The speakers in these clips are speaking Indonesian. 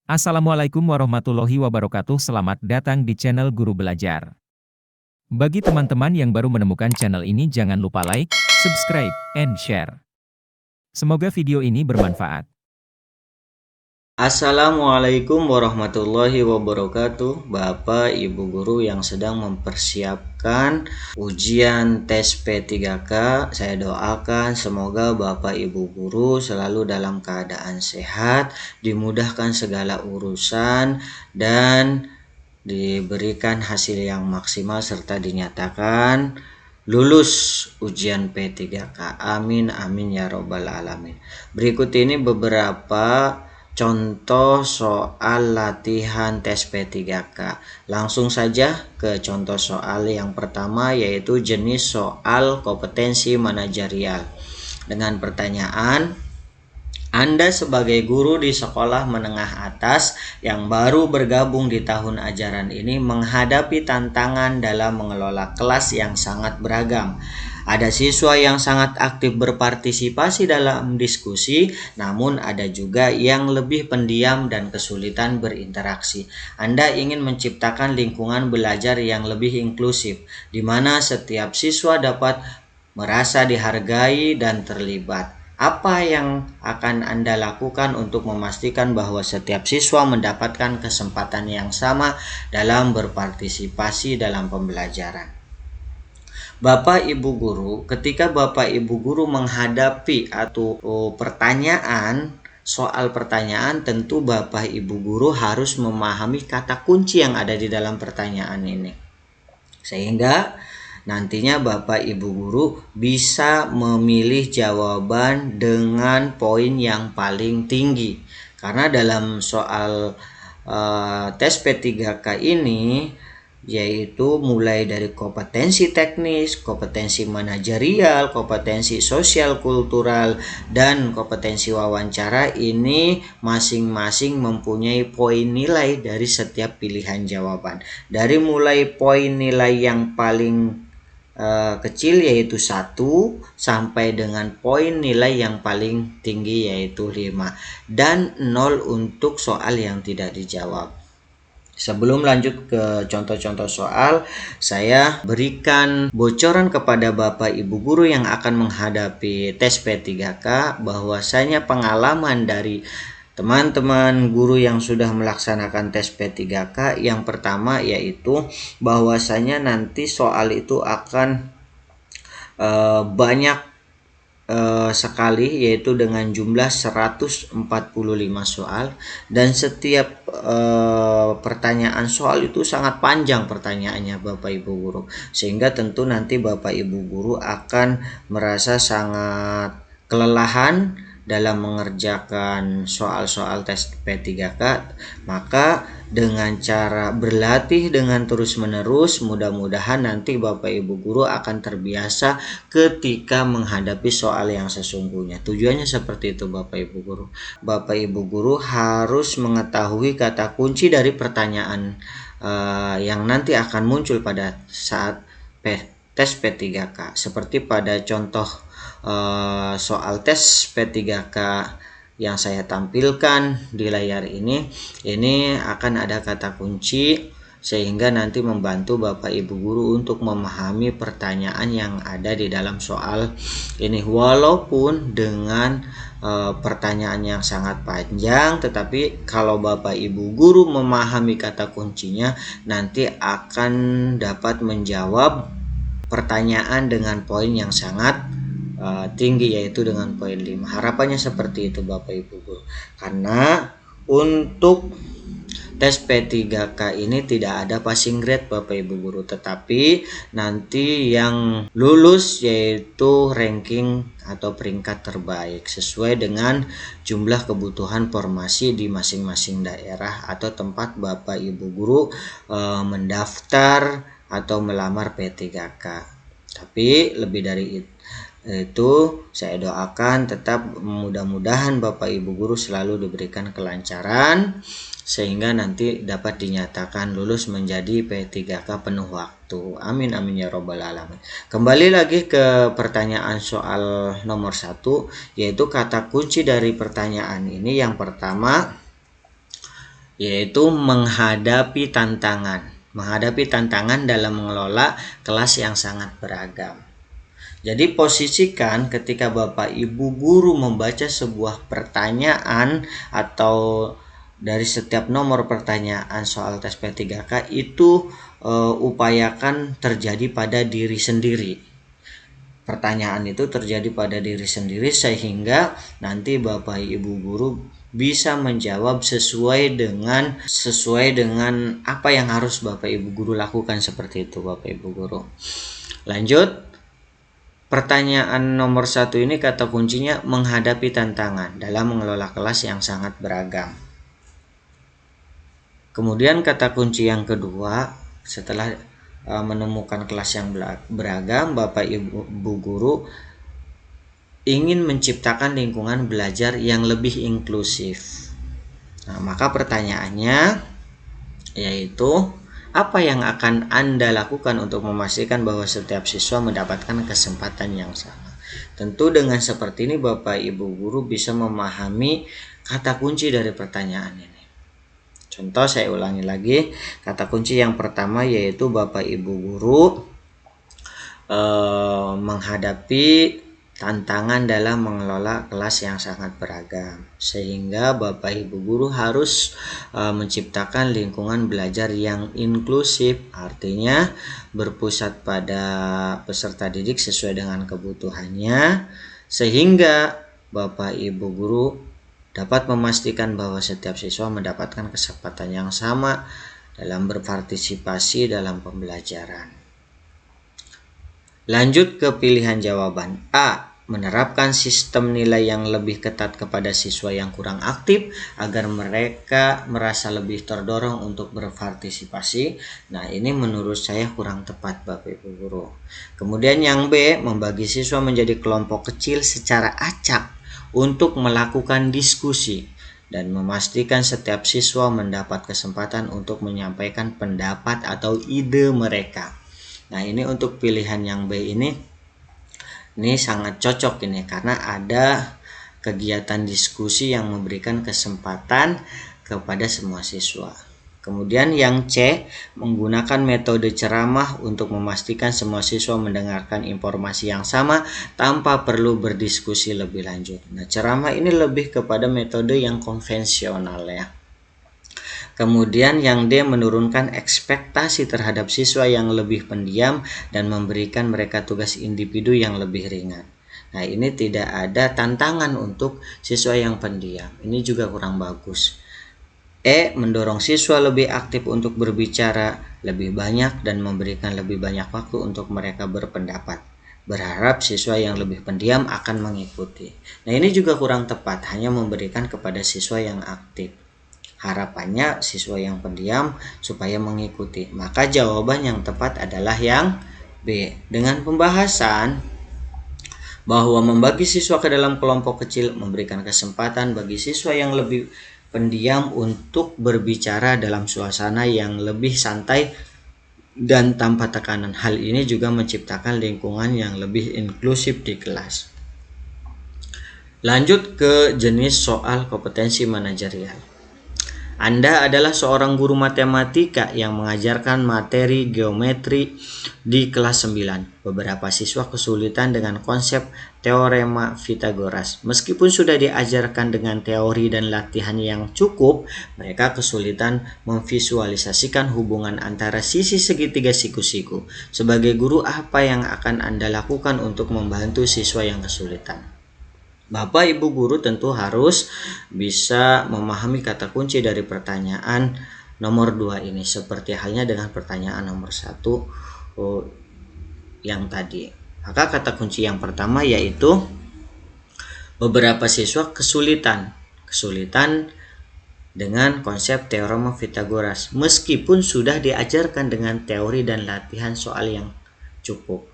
Assalamualaikum warahmatullahi wabarakatuh. Selamat datang di channel Guru Belajar. Bagi teman-teman yang baru menemukan channel ini, jangan lupa like, subscribe, and share. Semoga video ini bermanfaat. Assalamualaikum warahmatullahi wabarakatuh. Bapak Ibu guru yang sedang mempersiapkan ujian tes P3K, saya doakan semoga Bapak Ibu guru selalu dalam keadaan sehat, dimudahkan segala urusan, dan diberikan hasil yang maksimal serta dinyatakan lulus ujian P3K. Amin amin ya robbal alamin. Berikut ini beberapa contoh soal latihan tes P3K. Langsung saja ke contoh soal yang pertama, yaitu jenis soal kompetensi manajerial. Dengan pertanyaan, Anda sebagai guru di sekolah menengah atas yang baru bergabung di tahun ajaran ini menghadapi tantangan dalam mengelola kelas yang sangat beragam. Ada siswa yang sangat aktif berpartisipasi dalam diskusi, namun ada juga yang lebih pendiam dan kesulitan berinteraksi. Anda ingin menciptakan lingkungan belajar yang lebih inklusif, di mana setiap siswa dapat merasa dihargai dan terlibat. Apa yang akan Anda lakukan untuk memastikan bahwa setiap siswa mendapatkan kesempatan yang sama dalam berpartisipasi dalam pembelajaran? Bapak Ibu guru, ketika Bapak Ibu guru menghadapi atau soal pertanyaan, tentu Bapak Ibu guru harus memahami kata kunci yang ada di dalam pertanyaan ini. Sehingga nantinya Bapak Ibu guru bisa memilih jawaban dengan poin yang paling tinggi. Karena dalam soal tes P3K ini, yaitu mulai dari kompetensi teknis, kompetensi manajerial, kompetensi sosial kultural, dan kompetensi wawancara, ini masing-masing mempunyai poin nilai dari setiap pilihan jawaban. Dari mulai poin nilai yang paling kecil yaitu 1 sampai dengan poin nilai yang paling tinggi yaitu 5, dan 0 untuk soal yang tidak dijawab. Sebelum lanjut ke contoh-contoh soal, saya berikan bocoran kepada Bapak Ibu guru yang akan menghadapi tes P3K bahwasanya pengalaman dari teman-teman guru yang sudah melaksanakan tes P3K yang pertama yaitu bahwasanya nanti soal itu akan banyak sekali, yaitu dengan jumlah 145 soal, dan setiap pertanyaan soal itu sangat panjang pertanyaannya Bapak Ibu guru, sehingga tentu nanti Bapak Ibu guru akan merasa sangat kelelahan dalam mengerjakan soal-soal tes P3K. Maka dengan cara berlatih dengan terus-menerus, mudah-mudahan nanti Bapak Ibu guru akan terbiasa ketika menghadapi soal yang sesungguhnya. Tujuannya seperti itu Bapak Ibu guru. Bapak Ibu guru harus mengetahui kata kunci dari pertanyaan yang nanti akan muncul pada saat tes P3K. Seperti pada contoh soal tes P3K yang saya tampilkan di layar ini akan ada kata kunci, sehingga nanti membantu Bapak Ibu guru untuk memahami pertanyaan yang ada di dalam soal ini. Walaupun dengan pertanyaan yang sangat panjang, tetapi kalau Bapak Ibu guru memahami kata kuncinya, nanti akan dapat menjawab pertanyaan dengan poin yang sangat tinggi, yaitu dengan poin 5. Harapannya seperti itu Bapak Ibu guru. Karena untuk tes P3K ini tidak ada passing grade Bapak Ibu guru, tetapi nanti yang lulus yaitu ranking atau peringkat terbaik sesuai dengan jumlah kebutuhan formasi di masing-masing daerah atau tempat Bapak Ibu guru mendaftar atau melamar P3K. Tapi lebih dari itu saya doakan tetap mudah-mudahan Bapak Ibu guru selalu diberikan kelancaran sehingga nanti dapat dinyatakan lulus menjadi P3K penuh waktu. Amin amin ya robbal alamin. Kembali lagi ke pertanyaan soal nomor 1, yaitu kata kunci dari pertanyaan ini yang pertama yaitu menghadapi tantangan. Menghadapi tantangan dalam mengelola kelas yang sangat beragam. Jadi posisikan ketika Bapak Ibu guru membaca sebuah pertanyaan atau dari setiap nomor pertanyaan soal tes P3K itu upayakan terjadi pada diri sendiri. Pertanyaan itu terjadi pada diri sendiri sehingga nanti Bapak Ibu guru bisa menjawab sesuai dengan apa yang harus Bapak Ibu guru lakukan, seperti itu Bapak Ibu guru. Lanjut. Pertanyaan nomor 1 ini kata kuncinya menghadapi tantangan dalam mengelola kelas yang sangat beragam. Kemudian kata kunci yang kedua, setelah menemukan kelas yang beragam, Bapak Ibu guru ingin menciptakan lingkungan belajar yang lebih inklusif. Nah, maka pertanyaannya yaitu, apa yang akan Anda lakukan untuk memastikan bahwa setiap siswa mendapatkan kesempatan yang sama? Tentu dengan seperti ini Bapak Ibu guru bisa memahami kata kunci dari pertanyaan ini. Contoh, saya ulangi lagi. Kata kunci yang pertama yaitu Bapak Ibu guru menghadapi tantangan dalam mengelola kelas yang sangat beragam, sehingga Bapak Ibu guru harus menciptakan lingkungan belajar yang inklusif, artinya berpusat pada peserta didik sesuai dengan kebutuhannya, sehingga Bapak Ibu guru dapat memastikan bahwa setiap siswa mendapatkan kesempatan yang sama dalam berpartisipasi dalam pembelajaran. Lanjut ke pilihan jawaban. A. Menerapkan sistem nilai yang lebih ketat kepada siswa yang kurang aktif agar mereka merasa lebih terdorong untuk berpartisipasi. Nah, ini menurut saya kurang tepat Bapak Ibu guru. Kemudian yang B. Membagi siswa menjadi kelompok kecil secara acak untuk melakukan diskusi dan memastikan setiap siswa mendapat kesempatan untuk menyampaikan pendapat atau ide mereka. Nah, ini untuk pilihan yang B ini sangat cocok ini karena ada kegiatan diskusi yang memberikan kesempatan kepada semua siswa. Kemudian yang C, menggunakan metode ceramah untuk memastikan semua siswa mendengarkan informasi yang sama tanpa perlu berdiskusi lebih lanjut. Nah, ceramah ini lebih kepada metode yang konvensional ya. Kemudian yang D, menurunkan ekspektasi terhadap siswa yang lebih pendiam dan memberikan mereka tugas individu yang lebih ringan. Nah, ini tidak ada tantangan untuk siswa yang pendiam. Ini juga kurang bagus. E, mendorong siswa lebih aktif untuk berbicara lebih banyak dan memberikan lebih banyak waktu untuk mereka berpendapat. Berharap siswa yang lebih pendiam akan mengikuti. Nah, ini juga kurang tepat, hanya memberikan kepada siswa yang aktif. Harapannya siswa yang pendiam supaya mengikuti. Maka jawaban yang tepat adalah yang B. Dengan pembahasan bahwa membagi siswa ke dalam kelompok kecil memberikan kesempatan bagi siswa yang lebih pendiam untuk berbicara dalam suasana yang lebih santai dan tanpa tekanan. Hal ini juga menciptakan lingkungan yang lebih inklusif di kelas. Lanjut ke jenis soal kompetensi manajerial. Anda adalah seorang guru matematika yang mengajarkan materi geometri di kelas 9. Beberapa siswa kesulitan dengan konsep teorema Pythagoras. Meskipun sudah diajarkan dengan teori dan latihan yang cukup, mereka kesulitan memvisualisasikan hubungan antara sisi segitiga siku-siku. Sebagai guru, apa yang akan Anda lakukan untuk membantu siswa yang kesulitan? Bapak Ibu guru tentu harus bisa memahami kata kunci dari pertanyaan nomor 2 ini, seperti halnya dengan pertanyaan nomor 1 yang tadi. Maka kata kunci yang pertama yaitu beberapa siswa kesulitan dengan konsep teorema Pythagoras meskipun sudah diajarkan dengan teori dan latihan soal yang cukup.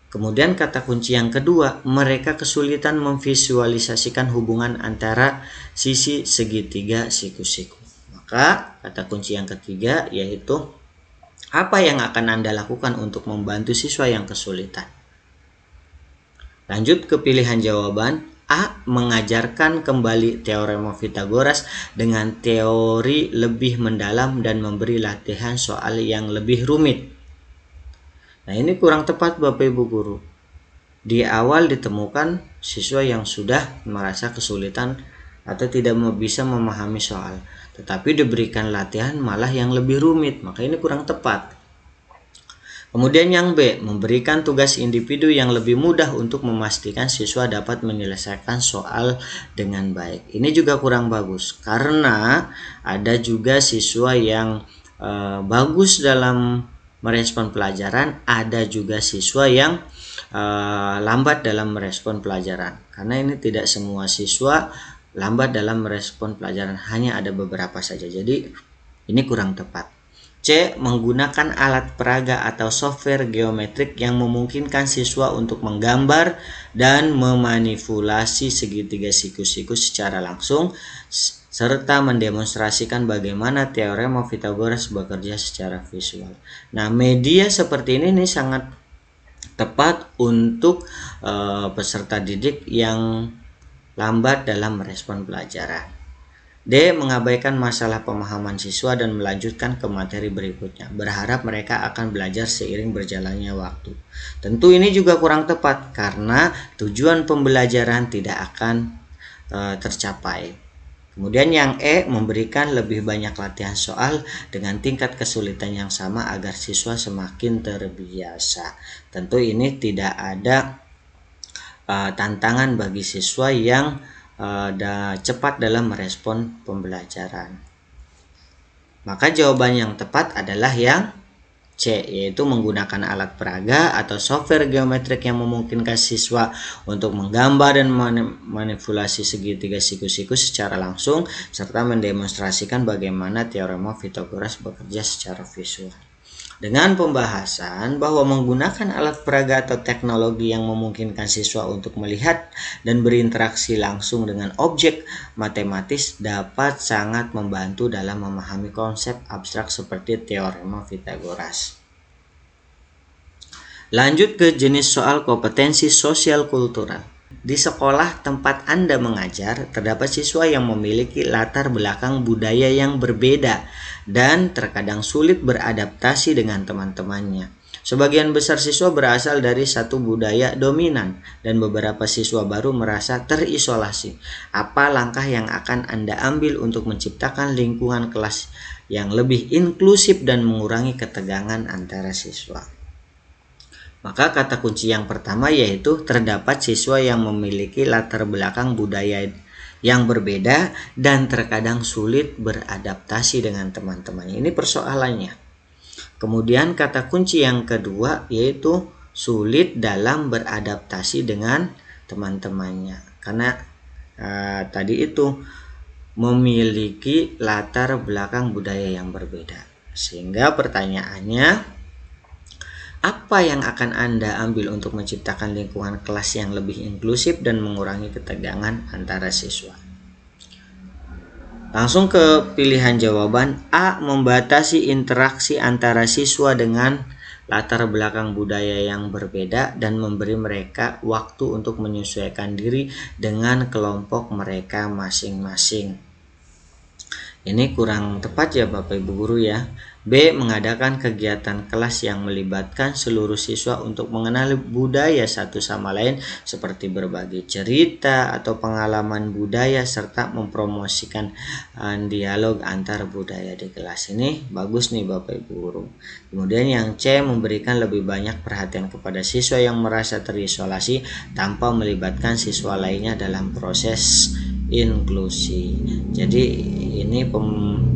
Kemudian kata kunci yang kedua, mereka kesulitan memvisualisasikan hubungan antara sisi segitiga siku-siku. Maka kata kunci yang ketiga yaitu, apa yang akan Anda lakukan untuk membantu siswa yang kesulitan? Lanjut ke pilihan jawaban. A. Mengajarkan kembali teorema Pythagoras dengan teori lebih mendalam dan memberi latihan soal yang lebih rumit. Nah, ini kurang tepat Bapak Ibu Guru. Di awal ditemukan siswa yang sudah merasa kesulitan atau tidak bisa memahami soal, tetapi diberikan latihan malah yang lebih rumit, maka ini kurang tepat. Kemudian yang B, memberikan tugas individu yang lebih mudah untuk memastikan siswa dapat menyelesaikan soal dengan baik. Ini juga kurang bagus, karena ada juga siswa yang bagus dalam merespon pelajaran, ada juga siswa yang lambat dalam merespon pelajaran. Karena ini tidak semua siswa lambat dalam merespon pelajaran, hanya ada beberapa saja. Jadi ini kurang tepat. C. Menggunakan alat peraga atau software geometrik yang memungkinkan siswa untuk menggambar dan memanipulasi segitiga siku-siku secara langsung, serta mendemonstrasikan bagaimana teorema Pythagoras bekerja secara visual. Nah, media seperti ini sangat tepat untuk peserta didik yang lambat dalam merespon pelajaran. D. Mengabaikan masalah pemahaman siswa dan melanjutkan ke materi berikutnya, berharap mereka akan belajar seiring berjalannya waktu. Tentu ini juga kurang tepat, karena tujuan pembelajaran tidak akan tercapai. Kemudian yang E, memberikan lebih banyak latihan soal dengan tingkat kesulitan yang sama agar siswa semakin terbiasa. Tentu ini tidak ada tantangan bagi siswa yang cepat dalam merespon pembelajaran. Maka jawaban yang tepat adalah yang C, yaitu menggunakan alat peraga atau software geometrik yang memungkinkan siswa untuk menggambar dan manipulasi segitiga siku-siku secara langsung, serta mendemonstrasikan bagaimana teorema Pythagoras bekerja secara visual. Dengan pembahasan bahwa menggunakan alat peraga atau teknologi yang memungkinkan siswa untuk melihat dan berinteraksi langsung dengan objek matematis dapat sangat membantu dalam memahami konsep abstrak seperti teorema Pythagoras. Lanjut ke jenis soal kompetensi sosial kultural. Di sekolah tempat Anda mengajar, terdapat siswa yang memiliki latar belakang budaya yang berbeda dan terkadang sulit beradaptasi dengan teman-temannya. Sebagian besar siswa berasal dari satu budaya dominan dan beberapa siswa baru merasa terisolasi. Apa langkah yang akan Anda ambil untuk menciptakan lingkungan kelas yang lebih inklusif dan mengurangi ketegangan antara siswa? Maka kata kunci yang pertama yaitu terdapat siswa yang memiliki latar belakang budaya yang berbeda dan terkadang sulit beradaptasi dengan teman-temannya. Ini persoalannya. Kemudian kata kunci yang kedua yaitu sulit dalam beradaptasi dengan teman-temannya. Karena tadi itu memiliki latar belakang budaya yang berbeda. Sehingga pertanyaannya, apa yang akan Anda ambil untuk menciptakan lingkungan kelas yang lebih inklusif dan mengurangi ketegangan antara siswa? Langsung ke pilihan jawaban. A. Membatasi interaksi antara siswa dengan latar belakang budaya yang berbeda dan memberi mereka waktu untuk menyesuaikan diri dengan kelompok mereka masing-masing. Ini kurang tepat ya Bapak Ibu Guru ya. B. Mengadakan kegiatan kelas yang melibatkan seluruh siswa untuk mengenal budaya satu sama lain seperti berbagi cerita atau pengalaman budaya serta mempromosikan dialog antar budaya di kelas. Ini bagus nih Bapak Ibu Guru. Kemudian yang C. Memberikan lebih banyak perhatian kepada siswa yang merasa terisolasi tanpa melibatkan siswa lainnya dalam proses inklusi. Jadi ini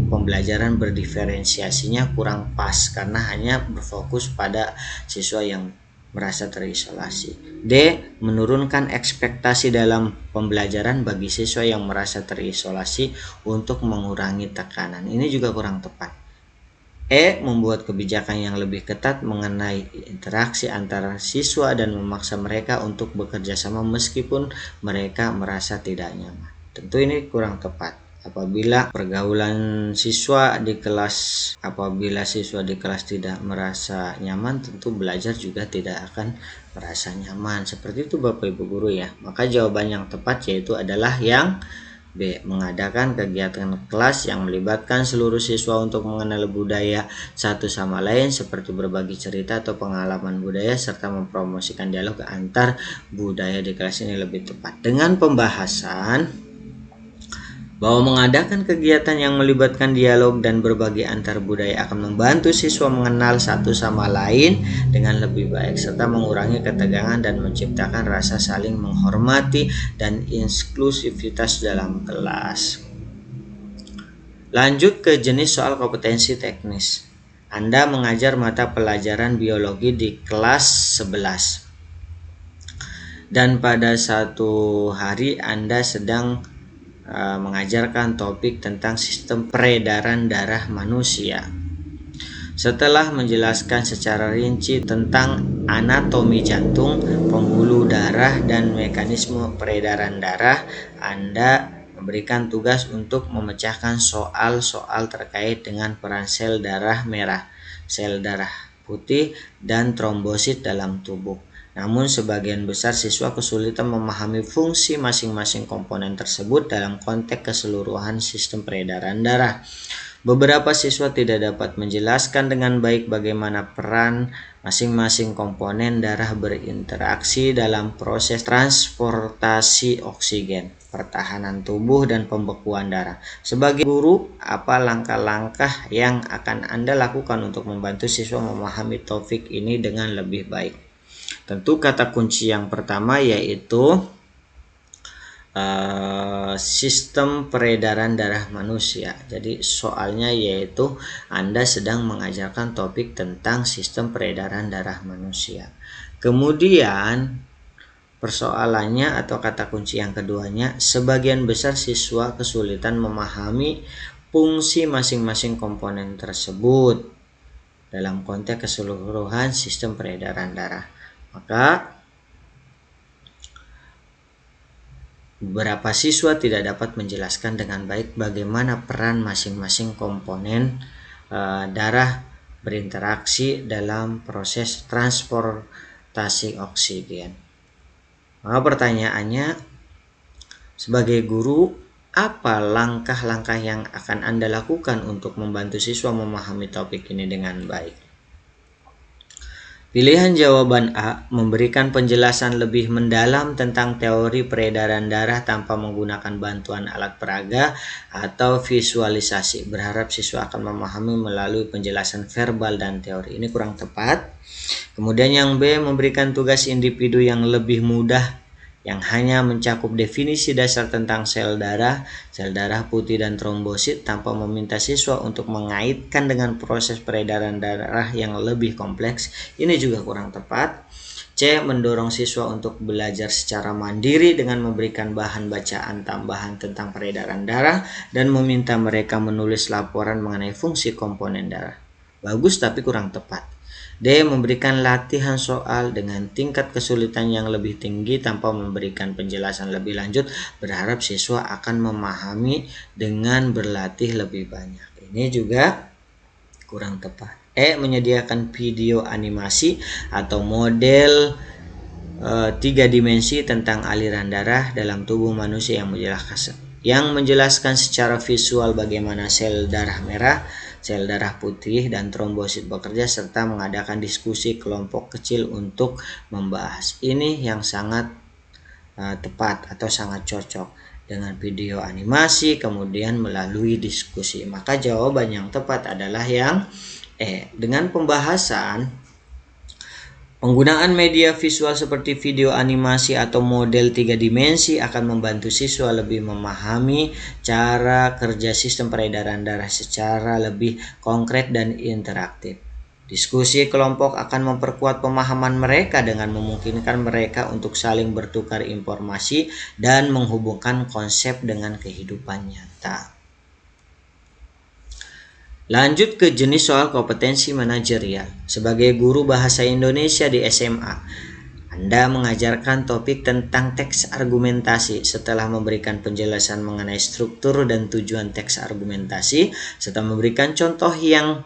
pembelajaran berdiferensiasinya kurang pas karena hanya berfokus pada siswa yang merasa terisolasi. D. Menurunkan ekspektasi dalam pembelajaran bagi siswa yang merasa terisolasi untuk mengurangi tekanan. Ini juga kurang tepat. E. Membuat kebijakan yang lebih ketat mengenai interaksi antara siswa dan memaksa mereka untuk bekerja sama meskipun mereka merasa tidak nyaman. Tentu ini kurang tepat. Apabila siswa di kelas tidak merasa nyaman, tentu belajar juga tidak akan merasa nyaman. Seperti itu Bapak Ibu guru ya. Maka jawaban yang tepat yaitu adalah yang B. Mengadakan kegiatan kelas yang melibatkan seluruh siswa untuk mengenal budaya satu sama lain seperti berbagi cerita atau pengalaman budaya serta mempromosikan dialog antar budaya di kelas ini lebih tepat. Dengan pembahasan bahwa mengadakan kegiatan yang melibatkan dialog dan berbagi antar budaya akan membantu siswa mengenal satu sama lain dengan lebih baik serta mengurangi ketegangan dan menciptakan rasa saling menghormati dan inklusivitas dalam kelas. Lanjut ke jenis soal kompetensi teknis. Anda mengajar mata pelajaran biologi di kelas 11. Dan pada satu hari Anda sedang mengajarkan topik tentang sistem peredaran darah manusia. Setelah menjelaskan secara rinci tentang anatomi jantung, pembuluh darah, dan mekanisme peredaran darah, Anda memberikan tugas untuk memecahkan soal-soal terkait dengan peran sel darah merah, sel darah putih, dan trombosit dalam tubuh. Namun sebagian besar siswa kesulitan memahami fungsi masing-masing komponen tersebut dalam konteks keseluruhan sistem peredaran darah. Beberapa siswa tidak dapat menjelaskan dengan baik bagaimana peran masing-masing komponen darah berinteraksi dalam proses transportasi oksigen, pertahanan tubuh, dan pembekuan darah. Sebagai guru, apa langkah-langkah yang akan Anda lakukan untuk membantu siswa memahami topik ini dengan lebih baik? Tentu kata kunci yang pertama yaitu sistem peredaran darah manusia. Jadi soalnya yaitu Anda sedang mengajarkan topik tentang sistem peredaran darah manusia. Kemudian persoalannya atau kata kunci yang keduanya, sebagian besar siswa kesulitan memahami fungsi masing-masing komponen tersebut dalam konteks keseluruhan sistem peredaran darah. Maka beberapa siswa tidak dapat menjelaskan dengan baik bagaimana peran masing-masing komponen darah berinteraksi dalam proses transportasi oksigen. Maka pertanyaannya, sebagai guru, apa langkah-langkah yang akan Anda lakukan untuk membantu siswa memahami topik ini dengan baik? Pilihan jawaban A, memberikan penjelasan lebih mendalam tentang teori peredaran darah tanpa menggunakan bantuan alat peraga atau visualisasi. Berharap siswa akan memahami melalui penjelasan verbal dan teori. Ini kurang tepat. Kemudian yang B, memberikan tugas individu yang lebih mudah yang hanya mencakup definisi dasar tentang sel darah putih, dan trombosit tanpa meminta siswa untuk mengaitkan dengan proses peredaran darah yang lebih kompleks. Ini juga kurang tepat. C, mendorong siswa untuk belajar secara mandiri dengan memberikan bahan bacaan tambahan tentang peredaran darah dan meminta mereka menulis laporan mengenai fungsi komponen darah. Bagus tapi kurang tepat. D, memberikan latihan soal dengan tingkat kesulitan yang lebih tinggi tanpa memberikan penjelasan lebih lanjut. Berharap siswa akan memahami dengan berlatih lebih banyak. Ini juga kurang tepat. E, menyediakan video animasi atau model 3 dimensi tentang aliran darah dalam tubuh manusia yang menjelaskan secara visual bagaimana sel darah merah, sel darah putih, dan trombosit bekerja, serta mengadakan diskusi kelompok kecil untuk membahas. Ini yang sangat tepat atau sangat cocok dengan video animasi kemudian melalui diskusi. Maka jawaban yang tepat adalah yang E. Dengan pembahasan, penggunaan media visual seperti video animasi atau model 3 dimensi akan membantu siswa lebih memahami cara kerja sistem peredaran darah secara lebih konkret dan interaktif. Diskusi kelompok akan memperkuat pemahaman mereka dengan memungkinkan mereka untuk saling bertukar informasi dan menghubungkan konsep dengan kehidupan nyata. Lanjut ke jenis soal kompetensi manajerial. Sebagai guru bahasa Indonesia di SMA, Anda mengajarkan topik tentang teks argumentasi. Setelah memberikan penjelasan mengenai struktur dan tujuan teks argumentasi, serta memberikan contoh yang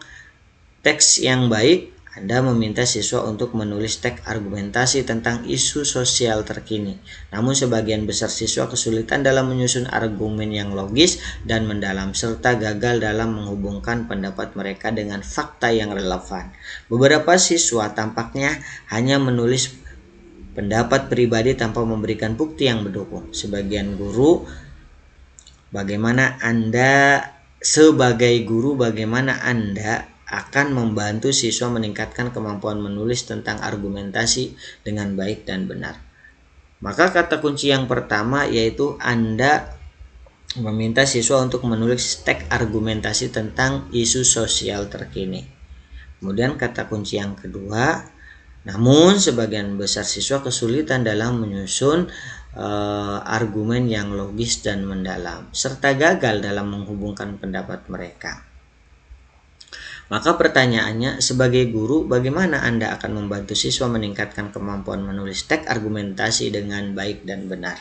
teks yang baik, Anda meminta siswa untuk menulis teks argumentasi tentang isu sosial terkini. Namun sebagian besar siswa kesulitan dalam menyusun argumen yang logis dan mendalam serta gagal dalam menghubungkan pendapat mereka dengan fakta yang relevan. Beberapa siswa tampaknya hanya menulis pendapat pribadi tanpa memberikan bukti yang mendukung. Sebagai guru, bagaimana Anda akan membantu siswa meningkatkan kemampuan menulis tentang argumentasi dengan baik dan benar? Maka kata kunci yang pertama yaitu Anda meminta siswa untuk menulis teks argumentasi tentang isu sosial terkini. Kemudian kata kunci yang kedua, namun sebagian besar siswa kesulitan dalam menyusun argumen yang logis dan mendalam serta gagal dalam menghubungkan pendapat mereka. Maka pertanyaannya, sebagai guru, bagaimana Anda akan membantu siswa meningkatkan kemampuan menulis teks argumentasi dengan baik dan benar?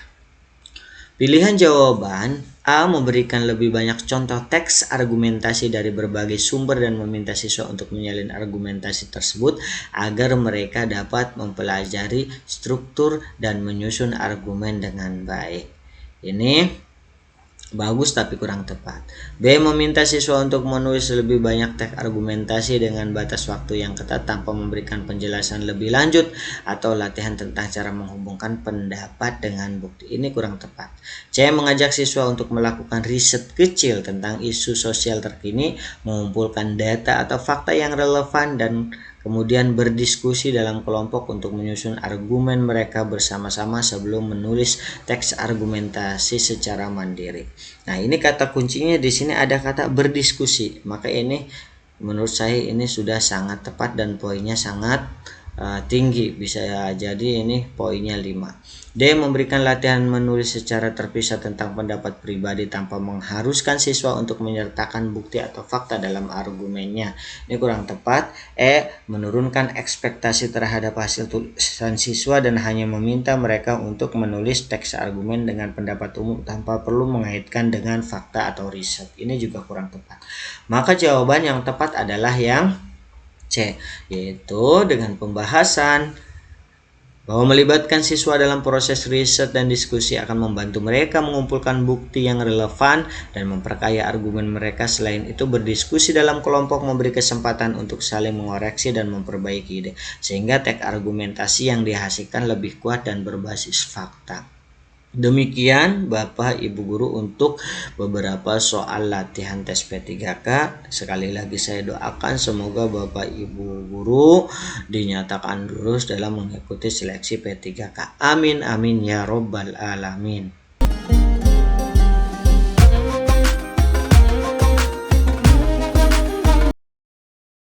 Pilihan jawaban A. Memberikan lebih banyak contoh teks argumentasi dari berbagai sumber dan meminta siswa untuk menyalin argumentasi tersebut agar mereka dapat mempelajari struktur dan menyusun argumen dengan baik. Ini bagus tapi kurang tepat. B. Meminta siswa untuk menulis lebih banyak teks argumentasi dengan batas waktu yang ketat tanpa memberikan penjelasan lebih lanjut atau latihan tentang cara menghubungkan pendapat dengan bukti. Ini kurang tepat. C. Mengajak siswa untuk melakukan riset kecil tentang isu sosial terkini, mengumpulkan data atau fakta yang relevan dan kemudian berdiskusi dalam kelompok untuk menyusun argumen mereka bersama-sama sebelum menulis teks argumentasi secara mandiri. Nah, ini kata kuncinya di sini ada kata berdiskusi. Maka ini menurut saya ini sudah sangat tepat dan poinnya sangat tinggi. Bisa jadi ini poinnya 5. D. Memberikan latihan menulis secara terpisah tentang pendapat pribadi tanpa mengharuskan siswa untuk menyertakan bukti atau fakta dalam argumennya. Ini kurang tepat. E. Menurunkan ekspektasi terhadap hasil tulisan siswa dan hanya meminta mereka untuk menulis teks argumen dengan pendapat umum tanpa perlu mengaitkan dengan fakta atau riset. Ini juga kurang tepat. Maka jawaban yang tepat adalah yang C, yaitu dengan pembahasan bahwa melibatkan siswa dalam proses riset dan diskusi akan membantu mereka mengumpulkan bukti yang relevan dan memperkaya argumen mereka. Selain itu, berdiskusi dalam kelompok memberi kesempatan untuk saling mengoreksi dan memperbaiki ide, sehingga teks argumentasi yang dihasilkan lebih kuat dan berbasis fakta. Demikian Bapak Ibu Guru untuk beberapa soal latihan tes P3K. Sekali lagi saya doakan semoga Bapak Ibu Guru dinyatakan lulus dalam mengikuti seleksi P3K. Amin amin ya robbal alamin.